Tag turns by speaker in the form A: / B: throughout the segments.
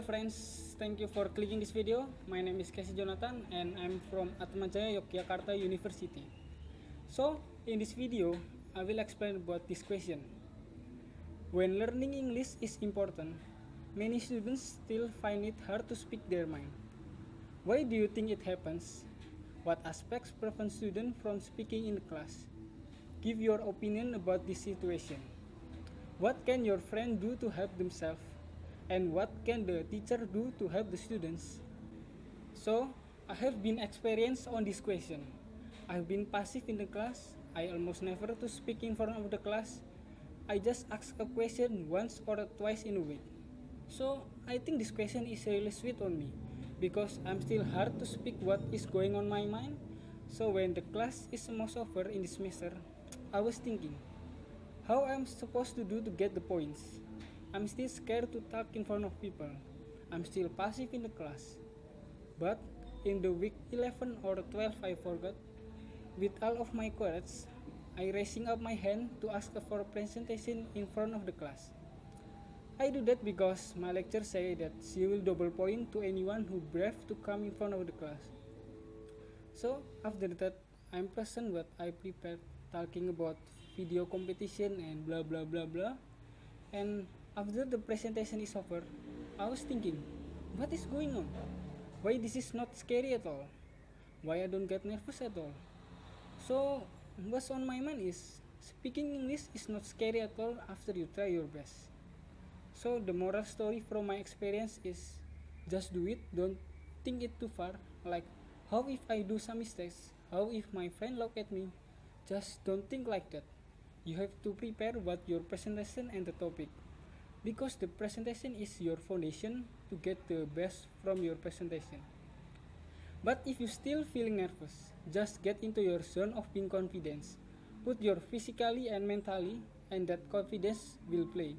A: friends, thank you for clicking this video. My name is Casey Jonathan and I'm from Atmajaya Yogyakarta University. So, in this video, I will explain about this question. When learning English is important, many students still find it hard to speak their mind. Why do you think it happens? What aspects prevent students from speaking in class? Give your opinion about this situation. What can your friend do to help themselves? And what can the teacher do to help the students? So, I have been experienced on this question. I've been passive in the class. I almost never to speak in front of the class. I just ask a question once or twice in a week. So, I think this question is really sweet on me because I'm still hard to speak what is going on my mind. So when the class is almost over in this semester, I was thinking, how I'm supposed to do to get the points? I'm still scared to talk in front of people. I'm still passive in the class. But in the week 11 or 12 I forgot, with all of my courage, I raising up my hand to ask for a presentation in front of the class. I do that because my lecturer say that she will double point to anyone who brave to come in front of the class. So after that, I'm present what I prepared talking about video competition and blah blah blah blah. And after the presentation is over, I was thinking, what is going on? Why this is not scary at all? Why I don't get nervous at all? So what's on my mind is speaking English is not scary at all after you try your best. So the moral story from my experience is just do it, don't think it too far. Like, how if I do some mistakes? How if my friend look at me? Just don't think like that. You have to prepare what your presentation and the topic. Because the presentation is your foundation to get the best from your presentation. But if you still feeling nervous, just get into your zone of being confident. Put your physically and mentally, and that confidence will play.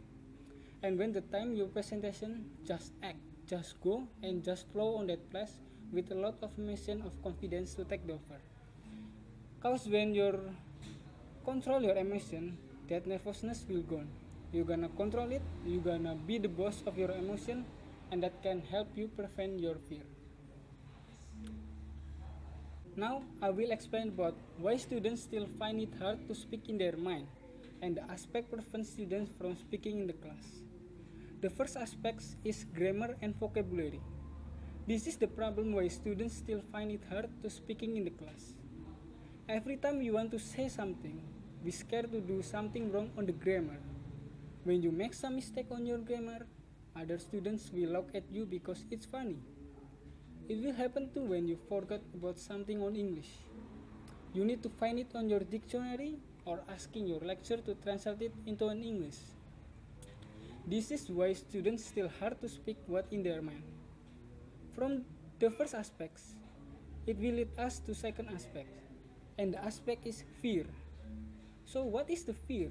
A: And when the time your presentation, just act, just go and just flow on that place with a lot of emotion of confidence to take the over. Cause when you control your emotion, that nervousness will gone. You're gonna control it, you're gonna be the boss of your emotion, and that can help you prevent your fear. Now I will explain about why students still find it hard to speak in their mind and the aspect prevents students from speaking in the class. The first aspect is grammar and vocabulary. This is the problem why students still find it hard to speaking in the class. Every time you want to say something, we scared to do something wrong on the grammar. When you make some mistake on your grammar, other students will look at you because it's funny. It will happen too when you forgot about something on English. You need to find it on your dictionary or asking your lecturer to translate it into an English. This is why students still hard to speak what in their mind. From the first aspects, it will lead us to second aspect, and the aspect is fear. So what is the fear?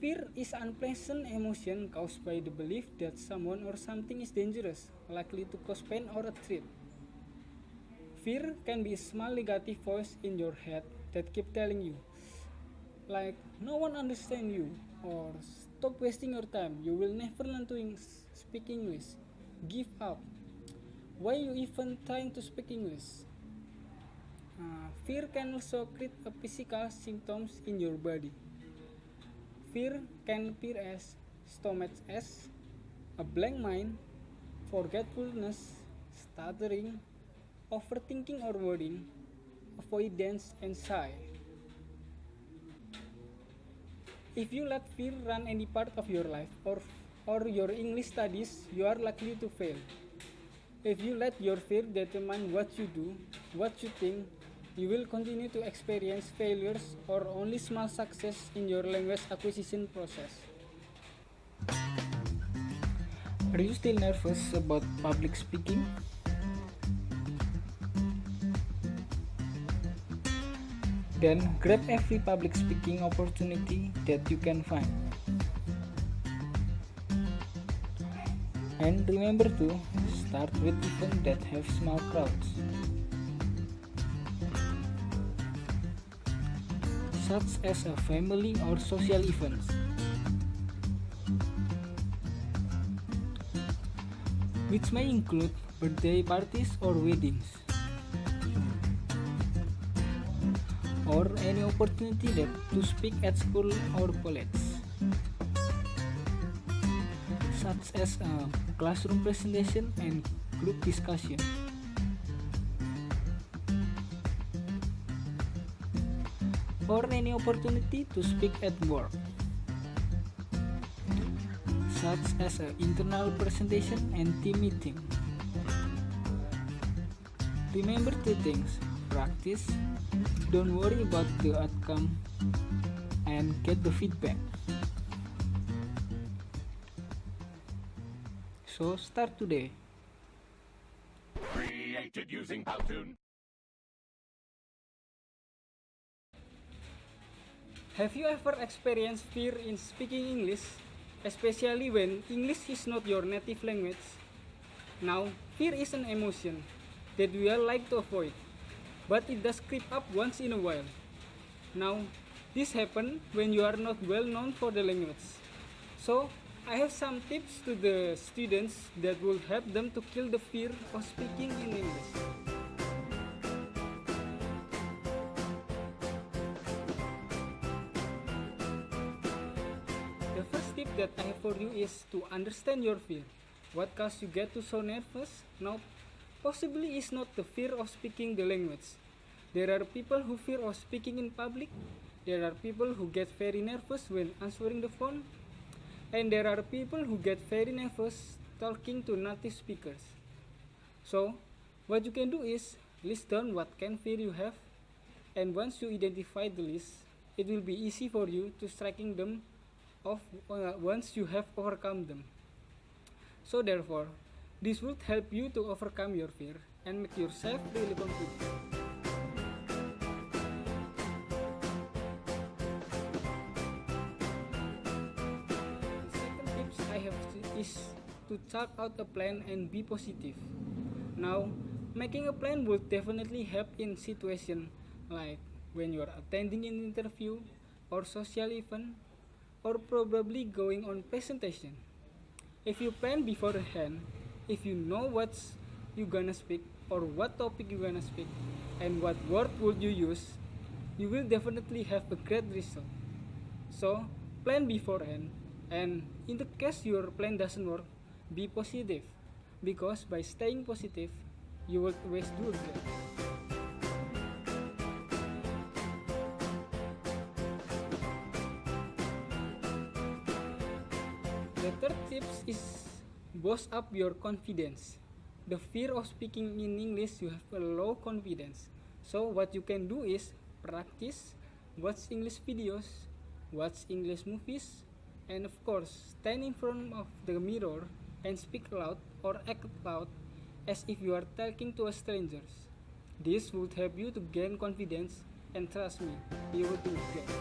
A: Fear is unpleasant emotion caused by the belief that someone or something is dangerous, likely to cause pain or a threat. Fear can be a small negative voice in your head that keep telling you, like, no one understand you, or stop wasting your time, you will never learn to speak English, give up, why you even trying to speak English? Fear can also create a physical symptoms in your body. Fear can appear as stomach ache, a blank mind, forgetfulness, stuttering, overthinking or worrying, avoidance and shy. If you let fear run any part of your life or your English studies, you are likely to fail. If you let your fear determine what you do, what you think, you will continue to experience failures or only small success in your language acquisition process. Are you still nervous about public speaking? Then grab every public speaking opportunity that you can find. And remember to start with events that have small crowds, such as a family or social events. which may include birthday parties or weddings, or any opportunity to speak at school or college, such as a classroom presentation and group discussion. Or any opportunity to speak at work, such as an internal presentation and team meeting. Remember two things: practice, don't worry about the outcome, and get the feedback. So start today.
B: Created using Powtoon.
A: Have you ever experienced fear in speaking English, especially when English is not your native language? Now, fear is an emotion that we all like to avoid, but it does creep up once in a while. Now, this happens when you are not well known for the language. So, I have some tips to the students that will help them to kill the fear of speaking in English. The first tip that I have for you is to understand your fear. What causes you get so nervous? Now, possibly is not the fear of speaking the language. There are people who fear of speaking in public. There are people who get very nervous when answering the phone. And there are people who get very nervous talking to native speakers. So, what you can do is list down what kind of fear you have, and once you identify the list, it will be easy for you to striking them off once you have overcome them. So therefore, this would help you to overcome your fear and make yourself really confident. The second tips I have is to chalk out a plan and be positive. Now, making a plan will definitely help in situations like when you are attending an interview or social event or probably going on presentation. If you plan beforehand, if you know what you gonna speak or what topic you gonna speak and what word would you use, you will definitely have a great result. So plan beforehand, and in the case your plan doesn't work, be positive, because by staying positive, you will always do great. The third tips is boost up your confidence. The fear of speaking in English, you have a low confidence. So what you can do is practice, watch English videos, watch English movies, and of course, stand in front of the mirror and speak loud or act loud as if you are talking to a stranger. This would help you to gain confidence, and trust me, you will do great.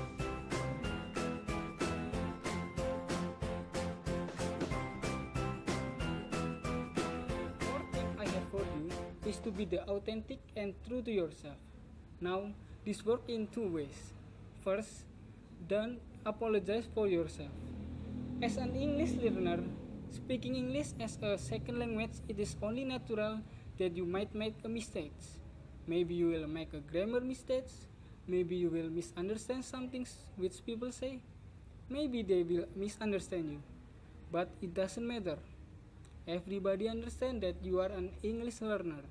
A: Is to be the authentic and true to yourself. Now, this works in two ways. First, don't apologize for yourself. As an English learner, speaking English as a second language, it is only natural that you might make a mistakes. Maybe you will make a grammar mistakes. Maybe you will misunderstand some things which people say. Maybe they will misunderstand you. But it doesn't matter. Everybody understands that you are an English learner,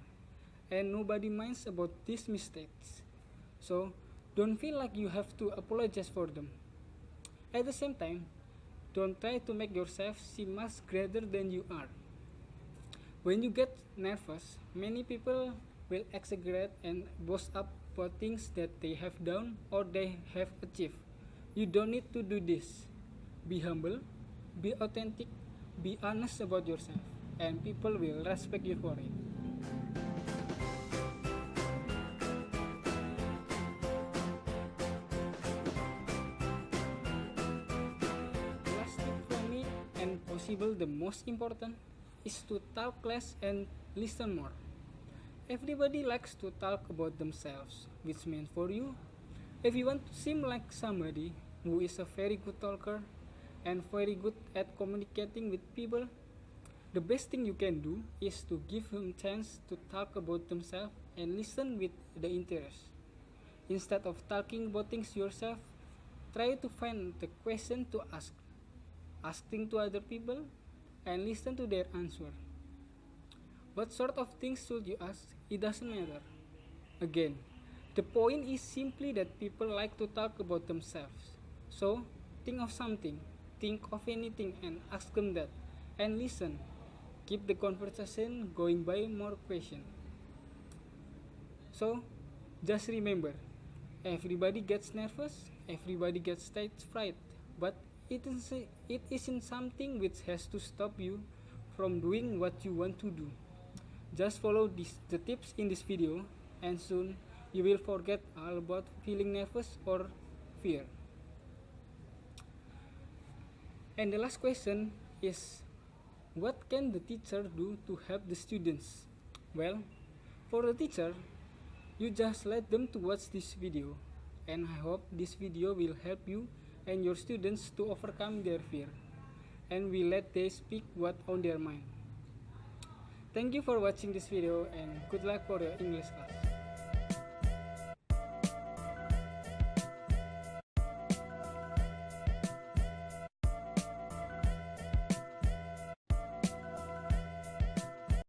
A: and nobody minds about these mistakes. So, don't feel like you have to apologize for them. At the same time, don't try to make yourself seem much greater than you are. When you get nervous, many people will exaggerate and boast up about things that they have done or they have achieved. You don't need to do this. Be humble, be authentic, be honest about yourself, and people will respect you for it. Last tip from me, and possible the most important, is to talk less and listen more. Everybody likes to talk about themselves, which means for you, if you want to seem like somebody who is a very good talker and very good at communicating with people, The best thing you can do is to give them chance to talk about themselves and listen with the interest. Instead of talking about things yourself, try to find the question to ask. Asking to other people and listen to their answer. What sort of things should you ask? It doesn't matter. Again, the point is simply that people like to talk about themselves. So, think of something, think of anything and ask them that. And listen. Keep the conversation going by more questions. So, just remember, everybody gets nervous, everybody gets stage fright, but it isn't something which has to stop you from doing what you want to do. Just follow the tips in this video and soon you will forget all about feeling nervous or fear. And the last question is, what can the teacher do to help the students? Well, for the teacher, you just let them to watch this video, and I hope this video will help you and your students to overcome their fear, and we let they speak what on their mind. Thank you for watching this video and good luck for your English class.